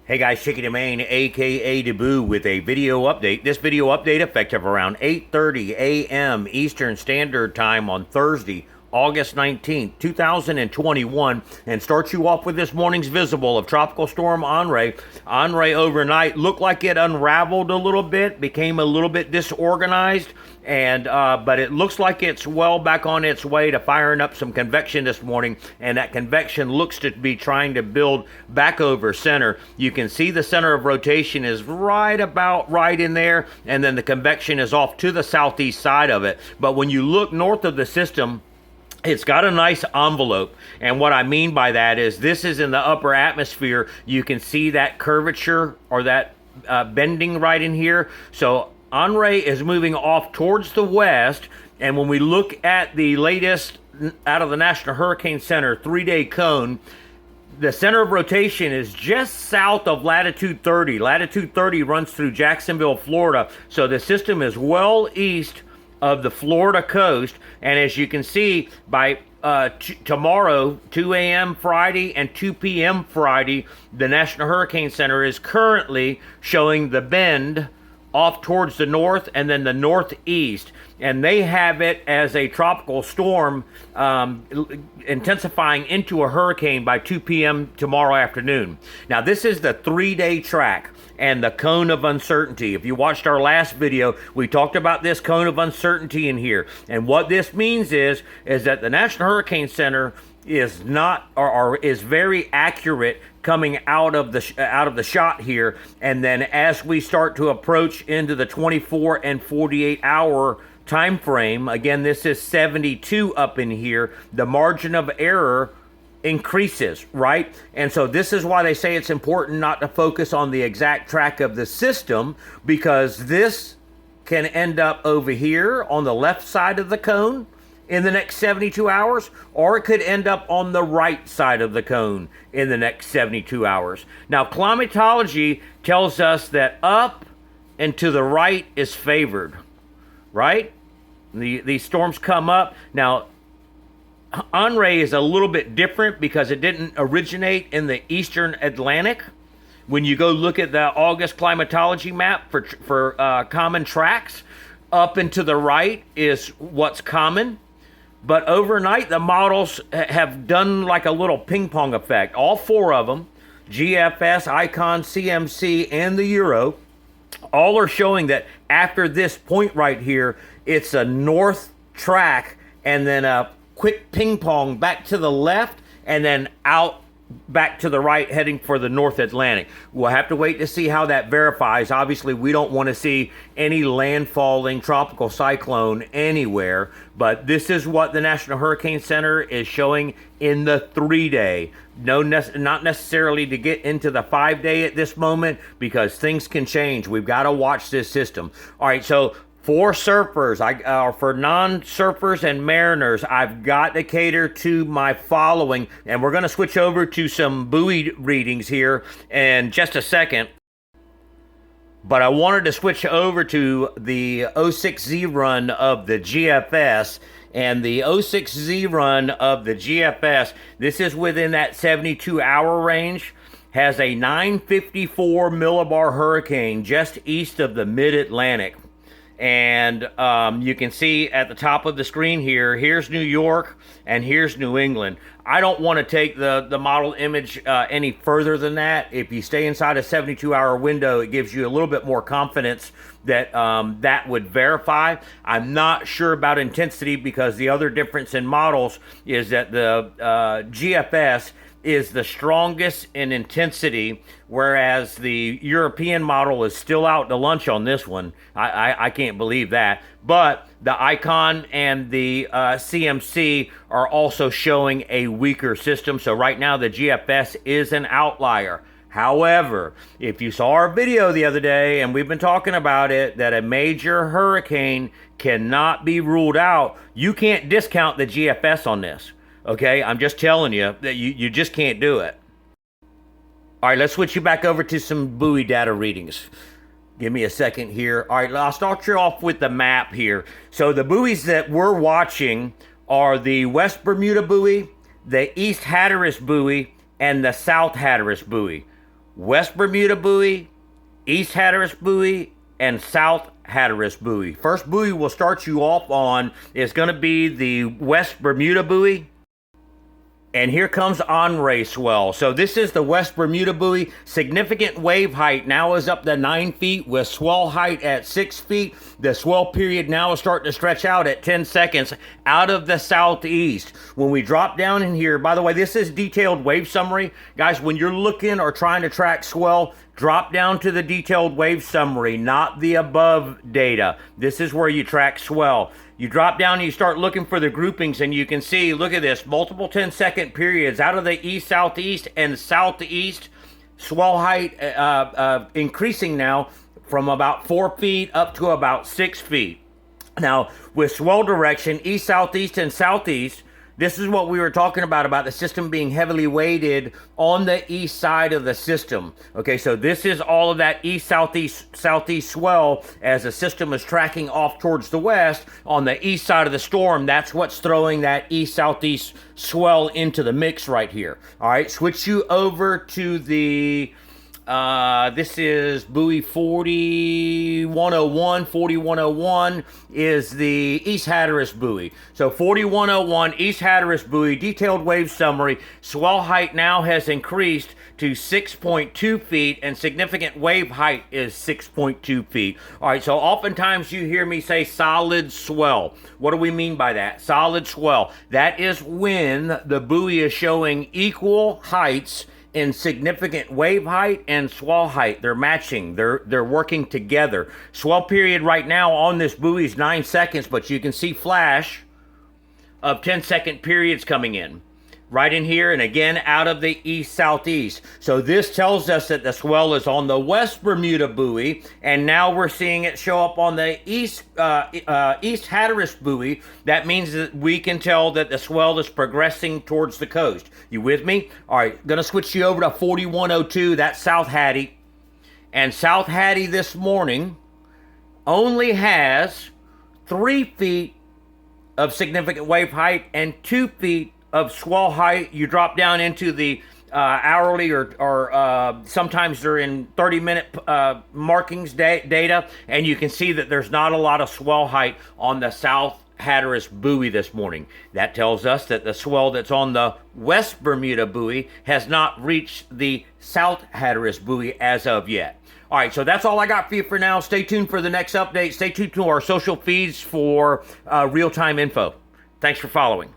Hey guys, Chicky the Main, aka Deboo, with a video update. This video update effective around 8:30 a.m. Eastern Standard Time on Thursday, August 19th, 2021, and starts you off with this morning's visible of Tropical Storm HENRI. HENRI overnight looked like it unraveled a little bit, became a little bit disorganized, and but it looks like it's well back on its way to firing up some convection this morning, and that convection looks to be trying to build back over center. You can see the center of rotation is right about right in there, and then the convection is off to the southeast side of it. But when you look north of the system, it's got a nice envelope, and what I mean by that is this is in the upper atmosphere. You can see that curvature or that bending right in here. So HENRI is moving off towards the west, and when we look at the latest out of the National Hurricane Center 3-day cone, the center of rotation is just south of latitude 30. Latitude 30 runs through Jacksonville, Florida, so the system is well east of the Florida coast. And as you can see, by tomorrow, 2 a.m. Friday and 2 p.m. Friday, the National Hurricane Center is currently showing the bend off towards the north and then the northeast, and they have it as a tropical storm intensifying into a hurricane by 2 p.m. tomorrow afternoon. Now, this is the 3-day track and the cone of uncertainty. If you watched our last video, we talked about this cone of uncertainty in here, and what this means is that the National Hurricane Center is not or is very accurate coming out of the shot here, and then as we start to approach into the 24 and 48 hour time frame, again this is 72 up in here, the margin of error increases, right? And so this is why they say it's important not to focus on the exact track of the system, because this can end up over here on the left side of the cone in the next 72 hours, or it could end up on the right side of the cone in the next 72 hours. Now, climatology tells us that up and to the right is favored, right? These storms come up. Now, HENRI is a little bit different because it didn't originate in the eastern Atlantic. When you go look at the August climatology map for common tracks, up and to the right is what's common. But overnight, the models have done like a little ping pong effect. All four of them, GFS, ICON, CMC, and the Euro, all are showing that after this point right here, it's a north track and then a quick ping pong back to the left and then out back to the right, heading for the North Atlantic. We'll have to wait to see how that verifies. Obviously, we don't want to see any landfalling tropical cyclone anywhere, but this is what the National Hurricane Center is showing in the 3-day. Not necessarily to get into the 5-day at this moment, because things can change. We've got to watch this system. All right, so for surfers, for non-surfers and mariners, I've got to cater to my following, and we're going to switch over to some buoy readings here in just a second. But I wanted to switch over to the 06Z run of the GFS, and the 06Z run of the GFS, this is within that 72-hour range, has a 954 millibar hurricane just east of the mid-Atlantic. And you can see at the top of the screen here, here's New York and here's New England. I don't want to take the model image any further than that. If you stay inside a 72-hour window, it gives you a little bit more confidence that that would verify. I'm not sure about intensity, because the other difference in models is that the GFS is the strongest in intensity, whereas the European model is still out to lunch on this one. I can't believe that. But the ICON and the CMC are also showing a weaker system. So right now the GFS is an outlier. However, if you saw our video the other day, and we've been talking about it, that a major hurricane cannot be ruled out, you can't discount the GFS on this. Okay, I'm just telling you that you just can't do it. All right, let's switch you back over to some buoy data readings. Give me a second here. All right, I'll start you off with the map here. So the buoys that we're watching are the West Bermuda buoy, the East Hatteras buoy, and the South Hatteras buoy. West Bermuda Buoy, East Hatteras Buoy, and South Hatteras Buoy. First buoy we'll start you off on is going to be the West Bermuda Buoy. And here comes HENRI swell. So this is the West Bermuda Buoy. Significant wave height now is up to 9 feet with swell height at 6 feet. The swell period now is starting to stretch out at 10 seconds out of the southeast. When we drop down in here, by the way, this is detailed wave summary. Guys, when you're looking or trying to track swell, drop down to the detailed wave summary, not the above data. This is where you track swell. You drop down and you start looking for the groupings, and you can see, look at this, multiple 10-second periods out of the east, southeast, and southeast. Swell height increasing now from about 4 feet up to about 6 feet. Now, with swell direction, east, southeast, and southeast, this is what we were talking about the system being heavily weighted on the east side of the system. Okay, so this is all of that east, southeast swell as the system is tracking off towards the west on the east side of the storm. That's what's throwing that east, southeast swell into the mix right here. All right, switch you over to the this is buoy 4101. 4101 is the East Hatteras buoy. So 4101 East Hatteras buoy, detailed wave summary. Swell height now has increased to 6.2 feet, and significant wave height is 6.2 feet. All right, so oftentimes you hear me say solid swell. What do we mean by that? Solid swell. That is when the buoy is showing equal heights in significant wave height and swell height. They're matching. They're working together. Swell period right now on this buoy is 9 seconds, but you can see flash of 10-second periods coming in. Right in here, and again out of the east-southeast. So this tells us that the swell is on the West Bermuda buoy, and now we're seeing it show up on the East Hatteras buoy. That means that we can tell that the swell is progressing towards the coast. You with me? All right, gonna switch you over to 4102. That's South Hattie, and South Hattie this morning only has 3 feet of significant wave height and 2 feet of swell height. You drop down into the hourly or sometimes they're in 30-minute markings data, and you can see that there's not a lot of swell height on the South Hatteras buoy this morning. That tells us that the swell that's on the West Bermuda buoy has not reached the South Hatteras buoy as of yet. All right, so that's all I got for you for now. Stay tuned for the next update. Stay tuned to our social feeds for real-time info. Thanks for following.